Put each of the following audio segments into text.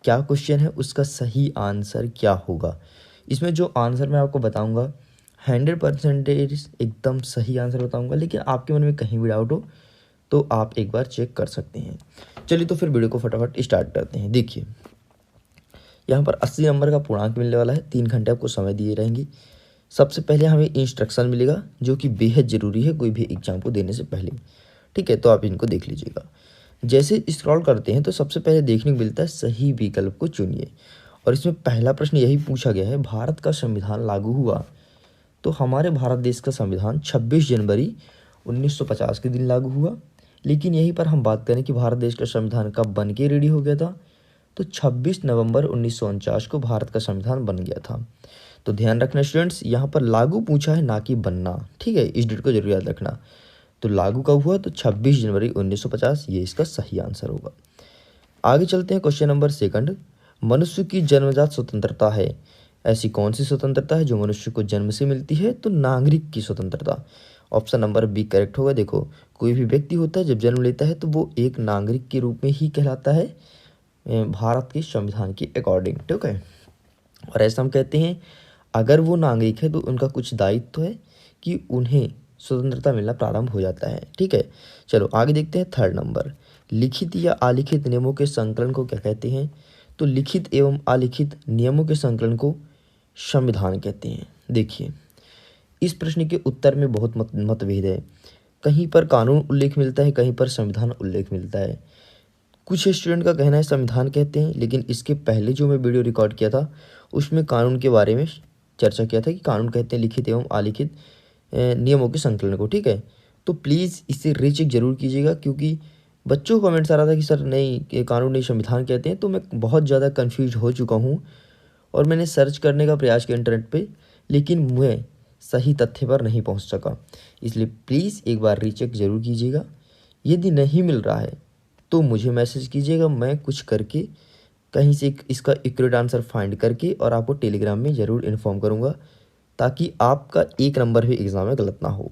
क्या क्वेश्चन है, उसका सही आंसर क्या होगा। इसमें जो आंसर मैं आपको बताऊंगा 100% एकदम सही आंसर बताऊंगा, लेकिन आपके मन में कहीं भी डाउट हो तो आप एक बार चेक कर सकते हैं। चलिए तो फिर वीडियो को फटाफट स्टार्ट करते हैं। देखिए यहाँ पर 80 नंबर का पूर्णांक मिलने वाला है, 3 घंटे आपको समय दिए रहेंगे। सबसे पहले हमें इंस्ट्रक्शन मिलेगा जो कि बेहद ज़रूरी है कोई भी एग्जाम को देने से पहले, ठीक है, तो आप इनको देख लीजिएगा। जैसे स्क्रॉल करते हैं तो सबसे पहले देखने को मिलता है सही विकल्प को चुनिए, और इसमें पहला प्रश्न यही पूछा गया है, भारत का संविधान लागू हुआ। तो हमारे भारत देश का संविधान 26 जनवरी 1950 के दिन लागू हुआ, लेकिन यहीं पर हम बात करें कि भारत देश का संविधान कब बन के रेडी हो गया था, तो 26 नवंबर 1949 को भारत का संविधान बन गया था। तो ध्यान रखना स्टूडेंट्स, यहाँ पर लागू पूछा है ना कि बनना, ठीक है, इस डेट को जरूर याद रखना। तो लागू कब हुआ, तो 26 जनवरी 1950, ये इसका सही आंसर होगा। आगे चलते हैं क्वेश्चन नंबर सेकंड। मनुष्य की जन्मजात स्वतंत्रता है, ऐसी कौन सी स्वतंत्रता है जो मनुष्य को जन्म से मिलती है, तो नागरिक की स्वतंत्रता। ऑप्शन नंबर बी करेक्ट होगा। देखो कोई भी व्यक्ति होता है जब जन्म लेता है तो वो एक नागरिक के रूप में ही कहलाता है भारत के संविधान के अकॉर्डिंग, ठीक है। और ऐसा हम कहते हैं अगर वो नागरिक है तो उनका कुछ दायित्व है कि उन्हें स्वतंत्रता मिलना प्रारंभ हो जाता है, ठीक है। चलो आगे देखते हैं थर्ड नंबर। लिखित या अलिखित नियमों के संकलन को क्या कहते हैं, तो लिखित एवं अलिखित नियमों के संकलन को संविधान कहते हैं। देखिए इस प्रश्न के उत्तर में बहुत मतभेद है, कहीं पर कानून उल्लेख मिलता है, कहीं पर संविधान उल्लेख मिलता है। कुछ स्टूडेंट का कहना है संविधान कहते हैं, लेकिन इसके पहले जो मैं वीडियो रिकॉर्ड किया था उसमें कानून के बारे में चर्चा किया था कि कानून कहते हैं लिखित एवं अलिखित नियमों के संकलन को, ठीक है। तो प्लीज़ इसे रीचेक जरूर कीजिएगा, क्योंकि बच्चों को कमेंट्स आ रहा था कि सर नहीं ये कानून नहीं संविधान कहते हैं, तो मैं बहुत ज़्यादा कन्फ्यूज हो चुका हूँ और मैंने सर्च करने का प्रयास किया इंटरनेट पे, लेकिन मैं सही तथ्य पर नहीं पहुँच सका। इसलिए प्लीज़ एक बार रीचेक जरूर कीजिएगा। यदि नहीं मिल रहा है तो मुझे मैसेज कीजिएगा, मैं कुछ करके कहीं से इसका एक्यूरेट आंसर फाइंड करके और आपको टेलीग्राम में ज़रूर इन्फॉर्म करूँगा, ताकि आपका एक नंबर भी एग्ज़ाम में गलत ना हो।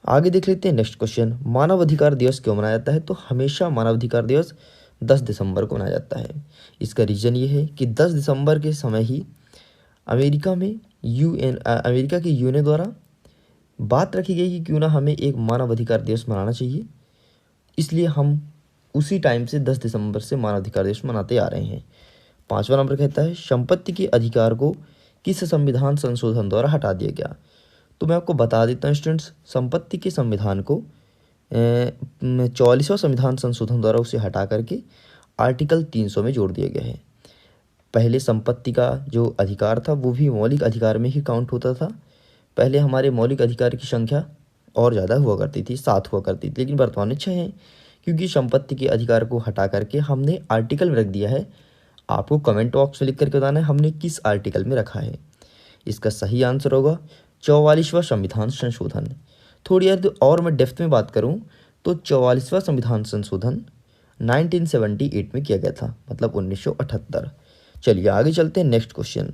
आगे देख लेते हैं नेक्स्ट क्वेश्चन। मानव अधिकार दिवस क्यों मनाया जाता है, तो हमेशा मानव अधिकार दिवस 10 दिसंबर को मनाया जाता है। इसका रीज़न ये है कि 10 दिसंबर के समय ही अमेरिका के यूएन द्वारा बात रखी गई कि क्यों ना हमें एक मानव अधिकार दिवस मनाना चाहिए, इसलिए हम उसी टाइम से 10 दिसंबर से मानवाधिकार दिवस मनाते आ रहे हैं। 5वां नंबर कहता है संपत्ति के अधिकार को किस संविधान संशोधन द्वारा हटा दिया गया। तो मैं आपको बता देता हूँ स्टूडेंट्स, संपत्ति के संविधान को 44वां संविधान संशोधन द्वारा उसे हटा करके आर्टिकल 300 में जोड़ दिया गया है। पहले संपत्ति का जो अधिकार था वो भी मौलिक अधिकार में ही काउंट होता था। पहले हमारे मौलिक अधिकार की संख्या और ज़्यादा हुआ करती थी, 7 हुआ करती थी, लेकिन वर्तमान में 6 हैं, क्योंकि संपत्ति के अधिकार को हटा करके हमने आर्टिकल में रख दिया है। आपको कमेंट बॉक्स में लिख करके बताना है हमने किस आर्टिकल में रखा है। इसका सही आंसर होगा 44वां संविधान संशोधन। थोड़ी यार और मैं डेप्थ में बात करूं तो 44वां संविधान संशोधन 1978 में किया गया था, मतलब 1978। चलिए आगे चलते हैं नेक्स्ट क्वेश्चन।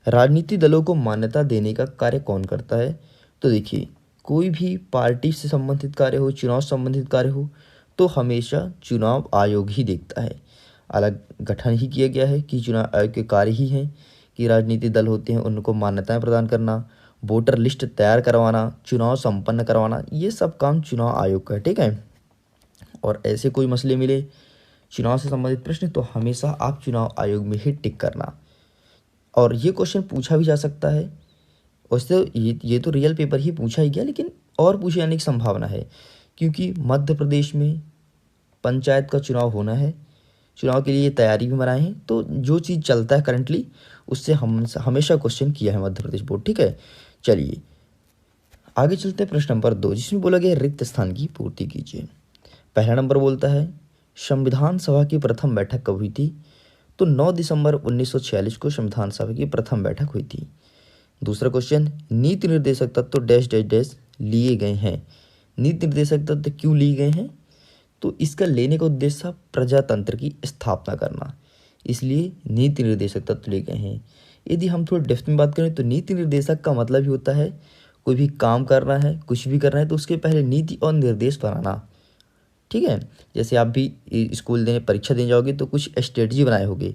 राजनीतिक दलों को मान्यता देने का कार्य कौन करता है, तो देखिए कोई भी पार्टी से संबंधित कार्य हो, चुनाव से संबंधित कार्य हो, तो हमेशा चुनाव आयोग ही देखता है। अलग गठन ही किया गया है कि चुनाव आयोग के कार्य ही हैं कि राजनीतिक दल होते हैं उनको मान्यताएं प्रदान करना, वोटर लिस्ट तैयार करवाना, चुनाव संपन्न करवाना, ये सब काम चुनाव आयोग का है, ठीक है। और ऐसे कोई मसले मिले चुनाव से संबंधित प्रश्न तो हमेशा आप चुनाव आयोग में ही टिक करना। और ये क्वेश्चन पूछा भी जा सकता है, वैसे ये तो रियल पेपर ही पूछा ही गया, लेकिन और पूछे जाने की संभावना है, क्योंकि मध्य प्रदेश में पंचायत का चुनाव होना है, चुनाव के लिए तैयारी भी बनाए हैं, तो जो चीज़ चलता है करंटली उससे हम हमेशा क्वेश्चन किया है मध्य प्रदेश बोर्ड, ठीक है। चलिए आगे चलते हैं प्रश्न नंबर 2, जिसमें बोला गया रिक्त स्थान की पूर्ति कीजिए। पहला नंबर बोलता है संविधान सभा की प्रथम बैठक कब हुई थी, तो 9 दिसंबर 1946 को संविधान सभा की प्रथम बैठक हुई थी। दूसरा क्वेश्चन, नीति निर्देशक तत्व डैश डैश डैश लिए गए हैं। नीति निर्देशक तत्व क्यों लिए गए हैं, तो इसका लेने का उद्देश्य प्रजातंत्र की स्थापना करना, इसलिए नीति निर्देशक तत्व लिए गए हैं। यदि हम थोड़ा डेप्थ में बात करें तो नीति निर्देशक का मतलब ही होता है कोई भी काम करना है, कुछ भी करना है तो उसके पहले नीति और निर्देश बनाना, ठीक है। जैसे आप भी स्कूल देने परीक्षा देने जाओगे तो कुछ स्ट्रेटजी बनाए होगे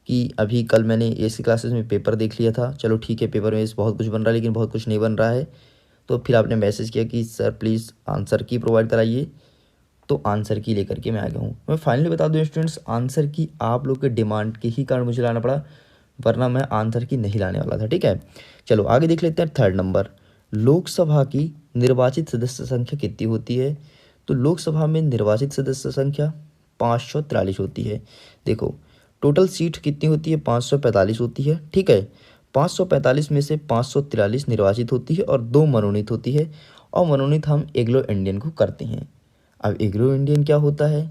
कि अभी कल मैंने ऐसी क्लासेस में पेपर देख लिया था, चलो ठीक है पेपर में बहुत कुछ बन रहा है लेकिन बहुत कुछ नहीं बन रहा है, तो फिर आपने मैसेज किया कि सर प्लीज़ आंसर की प्रोवाइड कराइए, तो आंसर की लेकर के मैं आ गया हूँ। मैं फाइनली बता दूँ स्टूडेंट्स, आंसर की आप लोग के डिमांड के ही कारण मुझे लाना पड़ा, वरना मैं आंसर की नहीं लाने वाला था। ठीक है, चलो आगे देख लेते हैं। थर्ड नंबर, लोकसभा की निर्वाचित सदस्य संख्या कितनी होती है? तो लोकसभा में निर्वाचित सदस्य संख्या 543 होती है। देखो टोटल सीट कितनी होती है? 545 होती है। ठीक है, 545 में से 543 निर्वाचित होती है और 2 मनोनीत होती है, और मनोनीत हम एग्लो इंडियन को करते हैं। अब एग्रो इंडियन क्या होता है,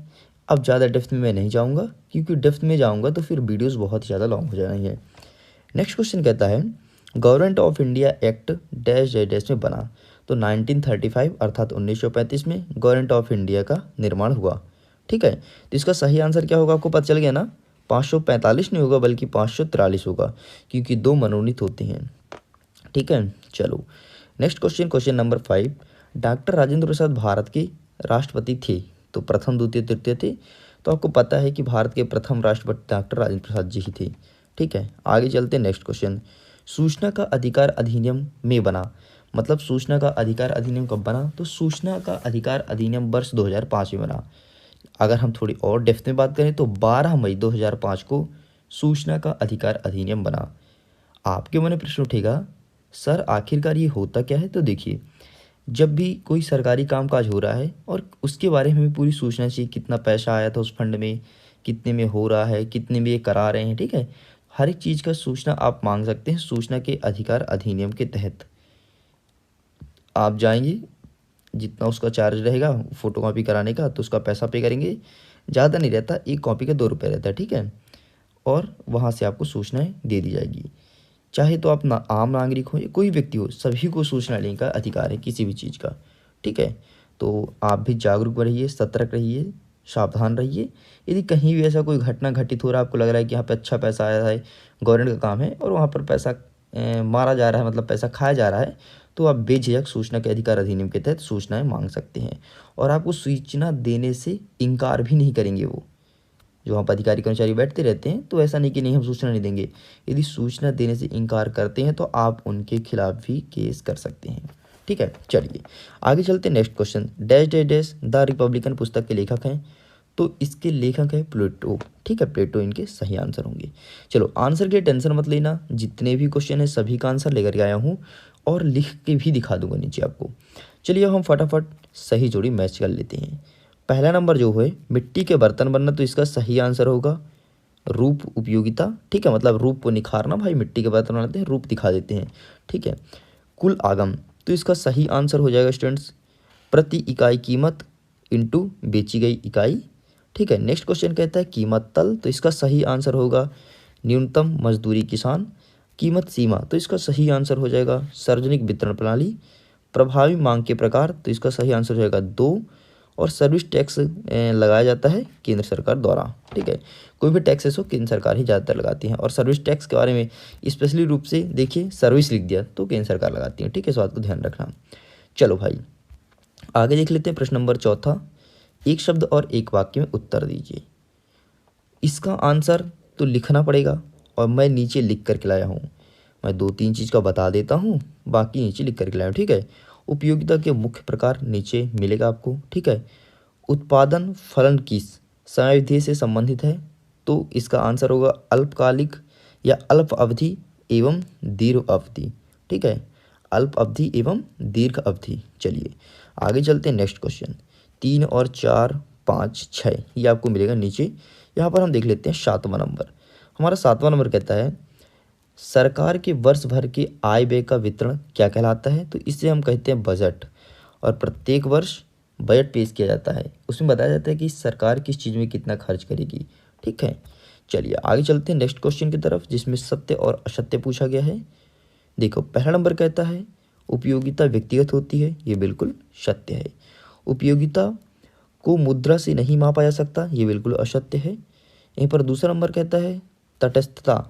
अब ज़्यादा डेप्थ में मैं नहीं जाऊँगा, क्योंकि डेप्थ में जाऊँगा तो फिर वीडियोस बहुत ज़्यादा लॉन्ग हो जाएंगे। नेक्स्ट क्वेश्चन कहता है government of India act dash dash dash में बना? तो 1935 अर्थात 1935 में गवर्नमेंट ऑफ इंडिया का निर्माण हुआ। ठीक है, तो इसका सही आंसर क्या होगा आपको पता चल गया ना? 545 नहीं होगा बल्कि 543 होगा, क्योंकि 2 मनोनीत होते हैं। ठीक है, चलो next question, question number 5, doctor Rajendra Prasad Bharat के राष्ट्रपति थे? तो प्रथम द्वितीय तृतीय थे, तो आपको पता है कि भारत के प्रथम राष्ट्रपति डॉक्टर राजेंद्र प्रसाद जी ही थे। ठीक है, आगे चलते हैं। नेक्स्ट क्वेश्चन, सूचना का अधिकार अधिनियम में बना? मतलब सूचना का अधिकार अधिनियम कब बना? तो सूचना का अधिकार अधिनियम वर्ष 2005 में बना। अगर हम थोड़ी और डेप्थ में बात करें तो 12 मई 2005 को सूचना का अधिकार अधिनियम बना। आपके मन में प्रश्न उठेगा सर आखिरकार ये होता क्या है? तो देखिए, जब भी कोई सरकारी कामकाज हो रहा है और उसके बारे में हमें पूरी सूचना चाहिए, कितना पैसा आया था उस फंड में, कितने में हो रहा है, कितने में ये करा रहे हैं। ठीक है, हर एक चीज़ का सूचना आप मांग सकते हैं सूचना के अधिकार अधिनियम के तहत। आप जाएंगे, जितना उसका चार्ज रहेगा फोटोकॉपी कराने का, तो उसका पैसा पे करेंगे, ज़्यादा नहीं रहता, एक कॉपी का 2 रुपये रहता है। ठीक है, और वहाँ से आपको सूचनाएँ दे दी जाएगी। चाहे तो आप ना आम नागरिक हो या कोई व्यक्ति हो, सभी को सूचना लेने का अधिकार है किसी भी चीज़ का। ठीक है, तो आप भी जागरूक रहिए, सतर्क रहिए, सावधान रहिए। यदि कहीं भी ऐसा कोई घटना घटित हो रहा है, आपको लग रहा है कि यहाँ पे अच्छा पैसा आया है, गवर्नमेंट का काम है, और वहाँ पर पैसा मारा जा रहा है, मतलब पैसा खाया जा रहा है, तो आप बेझिझक सूचना के अधिकार अधिनियम के तहत सूचनाएं मांग सकते हैं, और आपको सूचना देने से इनकार भी नहीं करेंगे वो जो वहाँ पर अधिकारी कर्मचारी बैठते रहते हैं। तो ऐसा नहीं कि नहीं हम सूचना नहीं देंगे, यदि सूचना देने से इनकार करते हैं तो आप उनके खिलाफ भी केस कर सकते हैं। ठीक है, चलिए आगे चलते हैं। Next question, dash dash dash the Republican पुस्तक के लेखक हैं? तो इसके लेखक है प्लेटो। ठीक है, प्लेटो इनके सही आंसर होंगे। चलो आंसर के टेंशन मत लेना, जितने भी क्वेश्चन है सभी का आंसर लेकर के आया हूँ और लिख के भी दिखा दूंगा नीचे आपको। चलिए हम फटाफट सही जोड़ी मैच कर लेते हैं। पहला नंबर जो है मिट्टी के बर्तन बनना, तो इसका सही आंसर होगा रूप उपयोगिता। ठीक है, मतलब रूप को निखारना, भाई मिट्टी के बर्तन बनाते हैं, रूप दिखा देते हैं। ठीक है, कुल आगम, तो इसका सही आंसर हो जाएगा स्टूडेंट्स प्रति इकाई कीमत इंटू बेची गई इकाई। ठीक है, नेक्स्ट क्वेश्चन कहता है कीमत तल, तो इसका सही आंसर होगा न्यूनतम मजदूरी किसान। कीमत सीमा, तो इसका सही आंसर हो जाएगा सार्वजनिक वितरण प्रणाली। प्रभावी मांग के प्रकार, तो इसका सही आंसर हो जाएगा 2। और सर्विस टैक्स लगाया जाता है केंद्र सरकार द्वारा। ठीक है, कोई भी टैक्सेस हो केंद्र सरकार ही ज़्यादातर लगाती है, और सर्विस टैक्स के बारे में स्पेशली रूप से देखिए सर्विस लिख दिया तो केंद्र सरकार लगाती है। ठीक है, इस बात को ध्यान रखना। चलो भाई आगे देख लेते हैं। प्रश्न नंबर 4, एक शब्द और एक वाक्य में उत्तर दीजिए। इसका आंसर तो लिखना पड़ेगा, और मैं नीचे लिख करके लाया हूँ। मैं 2-3 चीज़ का बता देता हूँ, बाकी नीचे लिख करके लाया हूँ। ठीक है, उपयोगिता के मुख्य प्रकार नीचे मिलेगा आपको। ठीक है, उत्पादन फलन किस समयावधि से संबंधित है? तो इसका आंसर होगा अल्पकालिक या अल्प अवधि एवं दीर्घ अवधि। ठीक है, अल्प अवधि एवं दीर्घ अवधि। चलिए आगे चलते हैं। नेक्स्ट क्वेश्चन 3 और 4 5 6 ये आपको मिलेगा नीचे। यहाँ पर हम देख लेते हैं 7वां नंबर। हमारा 7वां नंबर कहता है सरकार के वर्ष भर के आय व्यय का वितरण क्या कहलाता है? तो इसे हम कहते हैं बजट, और प्रत्येक वर्ष बजट पेश किया जाता है, उसमें बताया जाता है कि सरकार किस चीज़ में कितना खर्च करेगी। ठीक है, चलिए आगे चलते हैं नेक्स्ट क्वेश्चन की तरफ, जिसमें सत्य और असत्य पूछा गया है। देखो पहला नंबर कहता है उपयोगिता व्यक्तिगत होती है, ये बिल्कुल सत्य है। उपयोगिता को मुद्रा से नहीं मापा जा सकता, ये बिल्कुल असत्य है। यहीं पर दूसरा नंबर कहता है तटस्थता।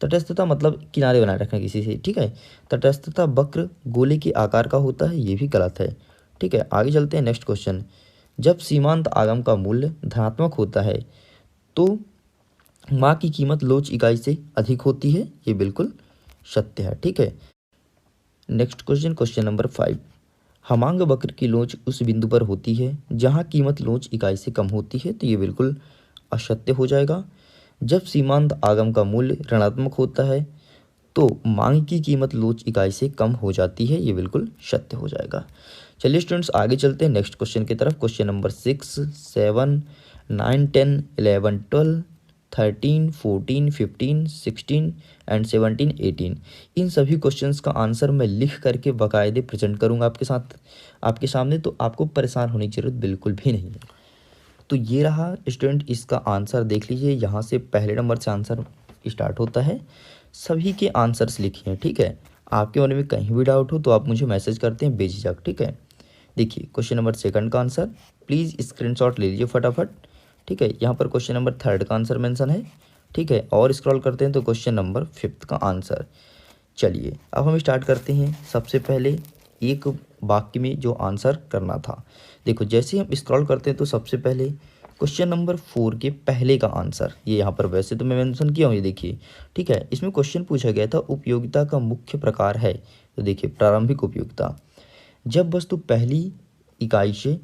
तटस्थता मतलब किनारे बनाए रखना किसी से। ठीक है, तटस्थता वक्र गोले के आकार का होता है, ये भी गलत है। ठीक है, आगे चलते हैं नेक्स्ट क्वेश्चन। जब सीमांत आगम का मूल्य धनात्मक होता है तो माँ की कीमत लोच इकाई से अधिक होती है। ये बिल्कुल सत्य है। ठीक है, नेक्स्ट क्वेश्चन, क्वेश्चन नंबर 5। हमांग वक्र की लोच उस बिंदु पर होती है जहाँ कीमत लोच इकाई से कम होती है। तो ये बिल्कुल असत्य हो जाएगा। जब सीमांत आगम का मूल्य ऋणात्मक होता है तो मांग की कीमत लोच इकाई से कम हो जाती है। ये बिल्कुल सत्य हो जाएगा। चलिए स्टूडेंट्स, आगे चलते हैं नेक्स्ट क्वेश्चन की तरफ। Question number 6, 7, 9, 10, 11, 12, 13, 14, 15, 16 and 17, 18। इन सभी क्वेश्चंस का आंसर मैं लिख करके बाकायदे प्रेजेंट करूंगा आपके सामने, तो आपको परेशान होने की जरूरत बिल्कुल भी नहीं है। तो ये रहा स्टूडेंट, इसका आंसर देख लीजिए। यहाँ से पहले नंबर से आंसर स्टार्ट होता है। सभी के आंसर्स लिखिए हैं। ठीक है, आपके मन में कहीं भी डाउट हो तो आप मुझे मैसेज करते हैं बेझिझक। ठीक है, देखिए क्वेश्चन नंबर 2 का आंसर प्लीज़ स्क्रीनशॉट ले लीजिए फटाफट। ठीक है, यहाँ पर क्वेश्चन नंबर 3 का आंसर मेंशन है। ठीक है, और स्क्रॉल करते हैं तो क्वेश्चन नंबर 5 का आंसर। चलिए अब हम स्टार्ट करते हैं। सबसे पहले एक वाक्य में जो आंसर करना था, देखो जैसे हम स्क्रॉल करते हैं तो सबसे पहले क्वेश्चन नंबर 4 के पहले का आंसर, ये यहाँ पर वैसे तो मैं मेंशन किया हूँ, ये देखिए। ठीक है, इसमें क्वेश्चन पूछा गया था उपयोगिता का मुख्य प्रकार है। तो देखिए प्रारंभिक उपयोगिता, जब वस्तु पहली इकाई से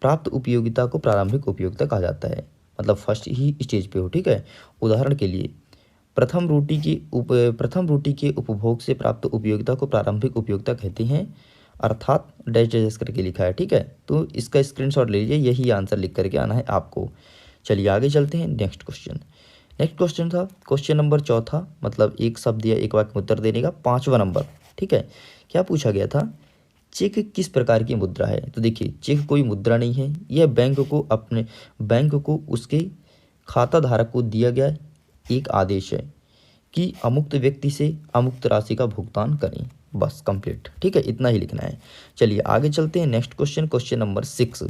प्राप्त उपयोगिता को प्रारंभिक उपयोगिता कहा जाता है, मतलब फर्स्ट ही स्टेज पे हो। ठीक है, उदाहरण के लिए प्रथम रोटी के उपभोग से प्राप्त उपयोगिता को प्रारंभिक उपयोगिता कहते हैं, अर्थात डैश डैश करके लिखा है। ठीक है, तो इसका स्क्रीनशॉट ले लीजिए, यही आंसर लिख करके आना है आपको। चलिए आगे चलते हैं। नेक्स्ट क्वेश्चन था क्वेश्चन नंबर 4, मतलब एक शब्द या एक वाक्य में उत्तर देने का 5वां नंबर। ठीक है, क्या पूछा गया था, चेक किस प्रकार की मुद्रा है। तो देखिए चेक कोई मुद्रा नहीं है, यह बैंक को उसके खाता धारक को दिया गया एक आदेश है कि अमुक्त व्यक्ति से अमुक्त राशि का भुगतान करें। बस कंप्लीट। ठीक है, इतना ही लिखना है। चलिए आगे चलते हैं। Next question number 6।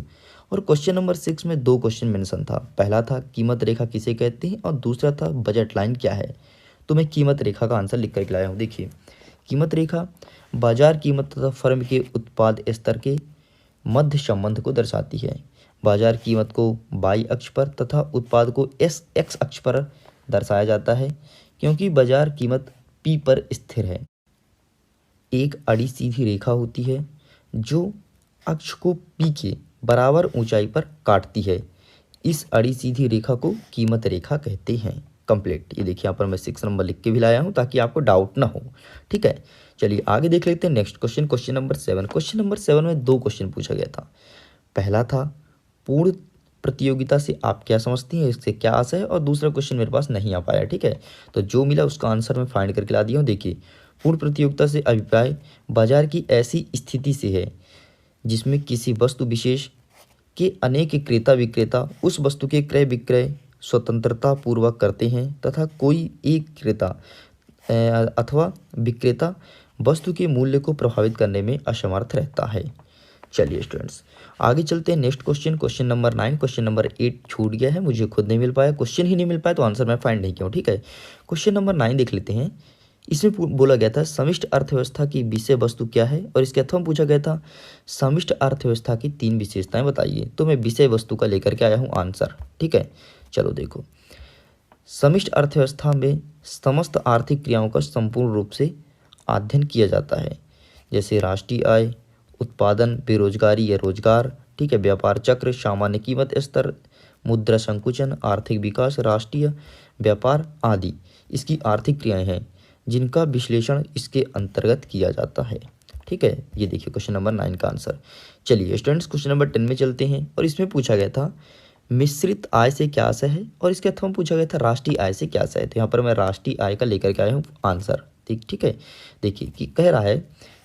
और क्वेश्चन नंबर 6 में 2 क्वेश्चन मेंशन था। पहला था कीमत रेखा किसे कहते हैं और दूसरा था बजट लाइन क्या है। तो मैं कीमत रेखा का आंसर लिख कर लाया हूँ। देखिए कीमत रेखा बाजार कीमत तथा फर्म के उत्पाद स्तर के मध्य संबंध को दर्शाती है। बाजार कीमत को वाई अक्ष पर तथा उत्पाद को एस एक्स अक्ष पर दर्शाया जाता है, क्योंकि बाजार कीमत पी पर स्थिर है। एक आड़ी सीधी रेखा होती है जो अक्ष को पी के बराबर ऊंचाई पर काटती है। इस आड़ी सीधी रेखा को कीमत रेखा कहते हैं। कंप्लीट। ये देखिए यहाँ पर मैं 6 नंबर लिख के भी लाया हूँ ताकि आपको डाउट ना हो। ठीक है, चलिए आगे देख लेते हैं। Next question number 7। Question number 7 में 2 क्वेश्चन पूछा गया था। पहला था पूर्ण प्रतियोगिता से आप क्या समझती हैं, इससे क्या आशा है, और दूसरा क्वेश्चन मेरे पास नहीं आ पाया। ठीक है, तो जो मिला उसका आंसर मैं फाइंड करके ला दिया हूँ। देखिए पूर्ण प्रतियोगिता से अभिप्राय बाजार की ऐसी स्थिति से है जिसमें किसी वस्तु विशेष के अनेक क्रेता विक्रेता उस वस्तु के क्रय विक्रय स्वतंत्रता पूर्वक करते हैं तथा कोई एक क्रेता अथवा विक्रेता वस्तु के मूल्य को प्रभावित करने में असमर्थ रहता है। चलिए स्टूडेंट्स आगे चलते हैं। Next question number 9। Question number 8 छूट गया है, मुझे खुद नहीं मिल पाया, क्वेश्चन ही नहीं मिल पाया तो आंसर मैं फाइंड नहीं किया हूँ। ठीक है, क्वेश्चन नंबर 9 देख लेते हैं। इसमें बोला गया था समष्टि अर्थव्यवस्था की विषय वस्तु क्या है, और इसके अथवा पूछा गया था समष्टि अर्थव्यवस्था की 3 विशेषताएं बताइए। तो मैं विषय वस्तु का लेकर के आया हूँ आंसर। ठीक है, चलो देखो, समष्टि अर्थव्यवस्था में समस्त आर्थिक क्रियाओं का संपूर्ण रूप से अध्ययन किया जाता है, जैसे राष्ट्रीय आय, उत्पादन, बेरोजगारी या रोजगार। ठीक है, व्यापार चक्र, सामान्य कीमत स्तर, मुद्रा संकुचन, आर्थिक विकास, राष्ट्रीय व्यापार आदि इसकी आर्थिक क्रियाएं हैं जिनका विश्लेषण इसके अंतर्गत किया जाता है। ठीक है, ये देखिए क्वेश्चन नंबर 9 का आंसर। चलिए स्टूडेंट्स क्वेश्चन नंबर 10 में चलते हैं, और इसमें पूछा गया था मिश्रित आय से क्या आशय है, और इसके अथवा पूछा गया था राष्ट्रीय आय से क्या आशय है। तो यहाँ पर मैं राष्ट्रीय आय का लेकर के आया हूँ आंसर। ठीक है, देखिए कि कह रहा है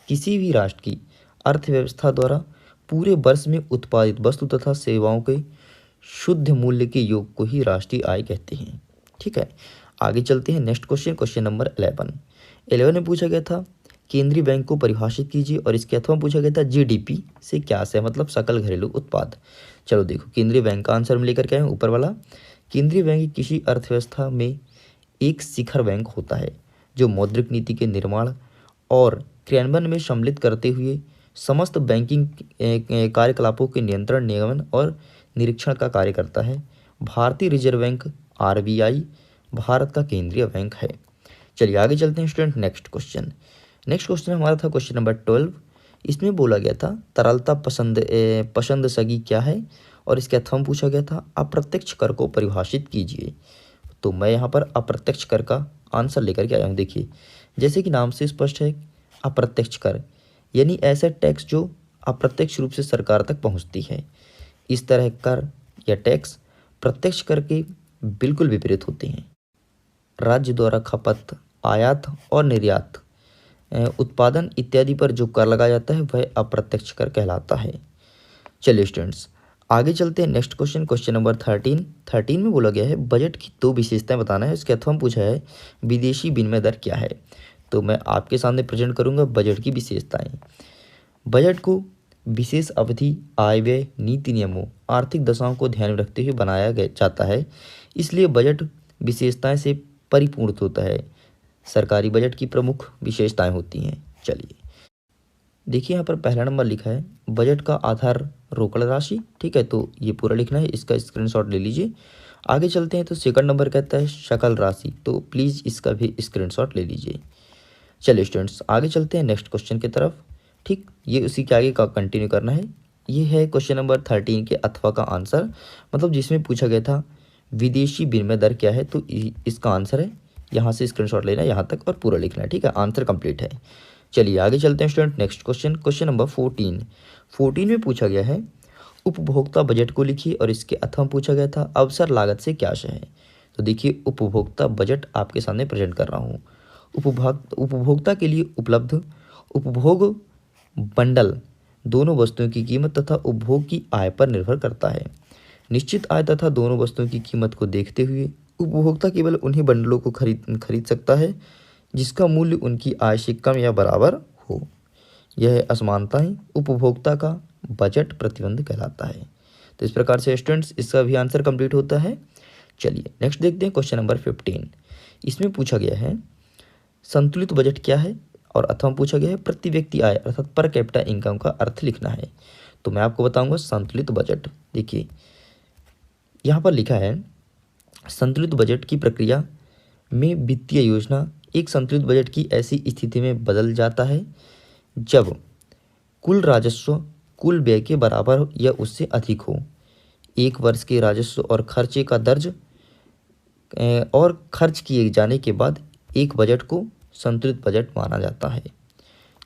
किसी भी राष्ट्र की अर्थव्यवस्था द्वारा पूरे वर्ष में उत्पादित वस्तु तथा सेवाओं के शुद्ध मूल्य के योग को ही राष्ट्रीय आय कहते हैं। ठीक है, आगे चलते हैं। नेक्स्ट क्वेश्चन नंबर 11 में पूछा गया था केंद्रीय बैंक को परिभाषित कीजिए, और इसके अथवा पूछा गया था जीडीपी से क्या आशय, मतलब सकल घरेलू उत्पाद। चलो देखो, केंद्रीय बैंक का आंसर हम लेकर के आए ऊपर वाला। केंद्रीय बैंक किसी अर्थव्यवस्था में एक शिखर बैंक होता है जो मौद्रिक नीति के निर्माण और क्रियान्वयन में सम्मिलित करते हुए समस्त बैंकिंग कार्यकलापों के नियंत्रण, निगमन और निरीक्षण का कार्य करता है। भारतीय रिजर्व बैंक RBI भारत का केंद्रीय बैंक है। चलिए आगे चलते हैं स्टूडेंट। नेक्स्ट क्वेश्चन हमारा था क्वेश्चन नंबर 12। इसमें बोला गया था तरलता पसंदगी क्या है, और इसके अथवा पूछा गया था अप्रत्यक्ष कर को परिभाषित कीजिए। तो मैं यहाँ पर अप्रत्यक्ष कर का आंसर लेकर के आया हूँ। देखिए, जैसे कि नाम से स्पष्ट है, अप्रत्यक्ष कर यानी ऐसा टैक्स जो अप्रत्यक्ष रूप से सरकार तक पहुँचती है। इस तरह कर या टैक्स प्रत्यक्ष कर के बिल्कुल विपरीत होते हैं। राज्य द्वारा खपत, आयात और निर्यात, उत्पादन इत्यादि पर जो कर लगाया जाता है वह अप्रत्यक्ष कर कहलाता है। चलिए स्टूडेंट्स आगे चलते हैं। नेक्स्ट क्वेश्चन नंबर 13 में बोला गया है बजट की 2 विशेषताएं बताना है। इसके अथवा पूछा है विदेशी विनिमय दर क्या है। तो मैं आपके सामने प्रेजेंट करूंगा बजट की विशेषताएं। बजट को विशेष अवधि, आय व्यय, नीति नियमों, आर्थिक दशाओं को ध्यान में रखते हुए बनाया जाता है, इसलिए बजट विशेषताएं से परिपूर्ण होता है। सरकारी बजट की प्रमुख विशेषताएं होती हैं। चलिए देखिए, यहाँ पर पहला नंबर लिखा है बजट का आधार रोकड़ राशि। ठीक है, तो ये पूरा लिखना है, इसका स्क्रीनशॉट ले लीजिए। आगे चलते हैं तो सेकंड नंबर कहता है शकल राशि, तो प्लीज़ इसका भी स्क्रीनशॉट ले लीजिए। चलिए स्टूडेंट्स आगे चलते हैं नेक्स्ट क्वेश्चन की तरफ। ठीक, ये उसी के आगे का कंटिन्यू करना है। ये है क्वेश्चन नंबर 13 के अथवा का आंसर, मतलब जिसमें पूछा गया था विदेशी विनिमय दर क्या है। तो इसका आंसर है, यहाँ से स्क्रीनशॉट लेना है यहाँ तक और पूरा लिखना है। ठीक है, आंसर कंप्लीट है। चलिए आगे चलते हैं स्टूडेंट। नेक्स्ट क्वेश्चन नंबर 14 में पूछा गया है उपभोक्ता बजट को लिखिए, और इसके अथवा पूछा गया था अवसर लागत से क्या आशय है। तो देखिए, उपभोक्ता बजट आपके सामने प्रेजेंट कर रहा हूँ। उपभोक्ता के लिए उपलब्ध उपभोग बंडल दोनों वस्तुओं की कीमत तथा उपभोग की आय पर निर्भर करता है। निश्चित आय तथा दोनों वस्तुओं की कीमत को देखते हुए उपभोक्ता केवल उन्हीं बंडलों को खरीद सकता है जिसका मूल्य उनकी आय से कम या बराबर हो। यह असमानताएं उपभोक्ता का बजट प्रतिबंध कहलाता है। तो इस प्रकार से स्टूडेंट्स इसका भी आंसर कंप्लीट होता है। चलिए नेक्स्ट देखते हैं क्वेश्चन नंबर 15। इसमें पूछा गया है संतुलित बजट क्या है, और अथवा पूछा गया है प्रति व्यक्ति आय अर्थात पर कैपिटा इनकम का अर्थ लिखना है। तो मैं आपको बताऊंगा संतुलित बजट। देखिए यहाँ पर लिखा है संतुलित बजट की प्रक्रिया में वित्तीय योजना एक संतुलित बजट की ऐसी स्थिति में बदल जाता है जब कुल राजस्व कुल व्यय के बराबर या उससे अधिक हो। एक वर्ष के राजस्व और खर्चे का दर्ज और खर्च किए जाने के बाद एक बजट को संतुलित बजट माना जाता है।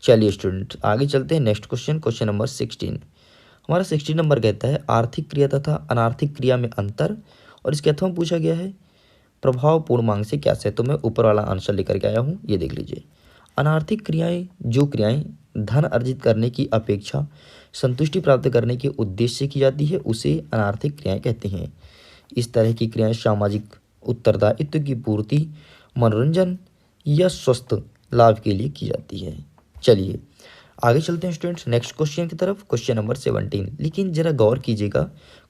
चलिए स्टूडेंट आगे चलते हैं। Next question number 16। हमारा 16 नंबर कहता है आर्थिक क्रिया तथा अनार्थिक क्रिया में अंतर, और इसके अथवा पूछा गया है प्रभावपूर्ण मांग से क्या से। तो मैं ऊपर वाला आंसर लेकर के आया हूँ, ये देख लीजिए। अनार्थिक क्रियाएं जो क्रियाएं धन अर्जित करने की अपेक्षा संतुष्टि प्राप्त करने के उद्देश्य से की जाती है उसे अनार्थिक क्रियाएं कहते हैं। इस तरह की क्रियाएं सामाजिक उत्तरदायित्व की पूर्ति, मनोरंजन या स्वस्थ लाभ के लिए की जाती है। चलिए आगे चलते हैं स्टूडेंट्स नेक्स्ट क्वेश्चन की तरफ, क्वेश्चन नंबर 17। लेकिन जरा गौर कीजिएगा,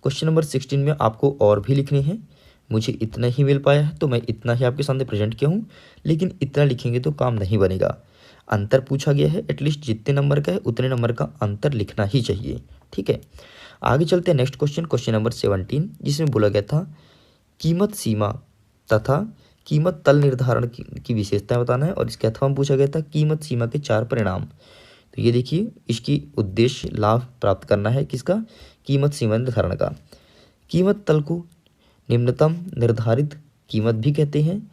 क्वेश्चन नंबर 16 में आपको और भी लिखने हैं। मुझे इतना ही मिल पाया है तो मैं इतना ही आपके सामने प्रेजेंट किया हूँ, लेकिन इतना लिखेंगे तो काम नहीं बनेगा। अंतर पूछा गया है, एटलीस्ट जितने नंबर का है उतने नंबर का अंतर लिखना ही चाहिए। ठीक है, आगे चलते हैं नेक्स्ट क्वेश्चन नंबर 17, जिसमें बोला गया था कीमत सीमा तथा कीमत तल निर्धारण की विशेषताएं बताना है, और इसके अथवा पूछा गया था कीमत सीमा के 4 परिणाम। तो ये देखिए, इसकी उद्देश्य लाभ प्राप्त करना है किसका, कीमत सीमा निर्धारण का। कीमत तल को निम्नतम निर्धारित कीमत भी कहते हैं।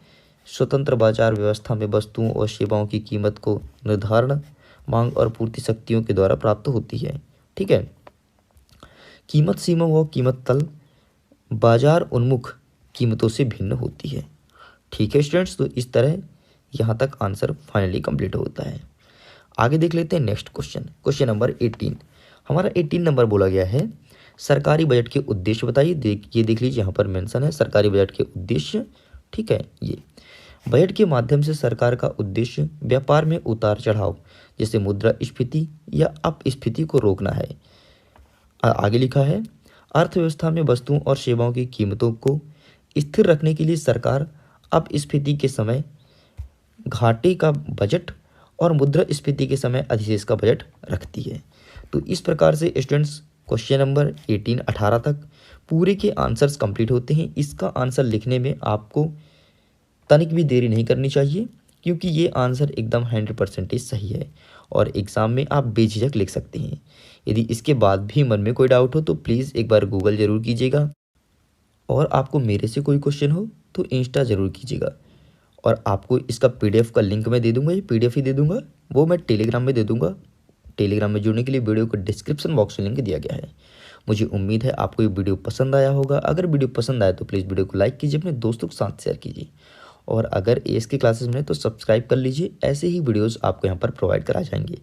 स्वतंत्र बाजार व्यवस्था में वस्तुओं और सेवाओं की कीमत को निर्धारण मांग और पूर्ति शक्तियों के द्वारा प्राप्त होती है। ठीक है, कीमत सीमा व कीमत तल बाजार उन्मुख कीमतों से भिन्न होती है। ठीक है स्टूडेंट्स, तो इस तरह यहाँ तक आंसर फाइनली कंप्लीट होता है। आगे देख लेते हैं नेक्स्ट क्वेश्चन नंबर 18। हमारा 18 नंबर बोला गया है सरकारी बजट के उद्देश्य बताइए। ये देख लीजिए, यहाँ पर मेंशन है सरकारी बजट के उद्देश्य। ठीक है, ये बजट के माध्यम से सरकार का उद्देश्य व्यापार में उतार चढ़ाव जैसे मुद्रास्फीति या अपस्फीति को रोकना है। आगे लिखा है अर्थव्यवस्था में वस्तुओं और सेवाओं की कीमतों को स्थिर रखने के लिए सरकार अपस्फीति के समय घाटे का बजट और मुद्रास्फीति के समय अधिशेष का बजट रखती है। तो इस प्रकार से स्टूडेंट्स क्वेश्चन नंबर 18 तक पूरे के आंसर्स कंप्लीट होते हैं। इसका आंसर लिखने में आपको तनिक भी देरी नहीं करनी चाहिए, क्योंकि ये आंसर एकदम 100% सही है और एग्ज़ाम में आप बेझिझक लिख सकते हैं। यदि इसके बाद भी मन में कोई डाउट हो तो प्लीज़ एक बार गूगल ज़रूर कीजिएगा, और आपको मेरे से कोई क्वेश्चन हो तो इंस्टा ज़रूर कीजिएगा। और आपको इसका पीडीएफ का लिंक मैं दे दूंगा, ये पीडीएफ ही दे दूंगा, वो मैं टेलीग्राम में दे दूंगा। टेलीग्राम में जुड़ने के लिए वीडियो को डिस्क्रिप्शन बॉक्स में लिंक दिया गया है। मुझे उम्मीद है आपको ये वीडियो पसंद आया होगा। अगर वीडियो पसंद आए तो प्लीज़ वीडियो को लाइक कीजिए, अपने दोस्तों के साथ शेयर कीजिए, और अगर एएस की क्लासेस में तो सब्सक्राइब कर लीजिए। ऐसे ही वीडियोज़ आपको यहाँ पर प्रोवाइड करा जाएंगे।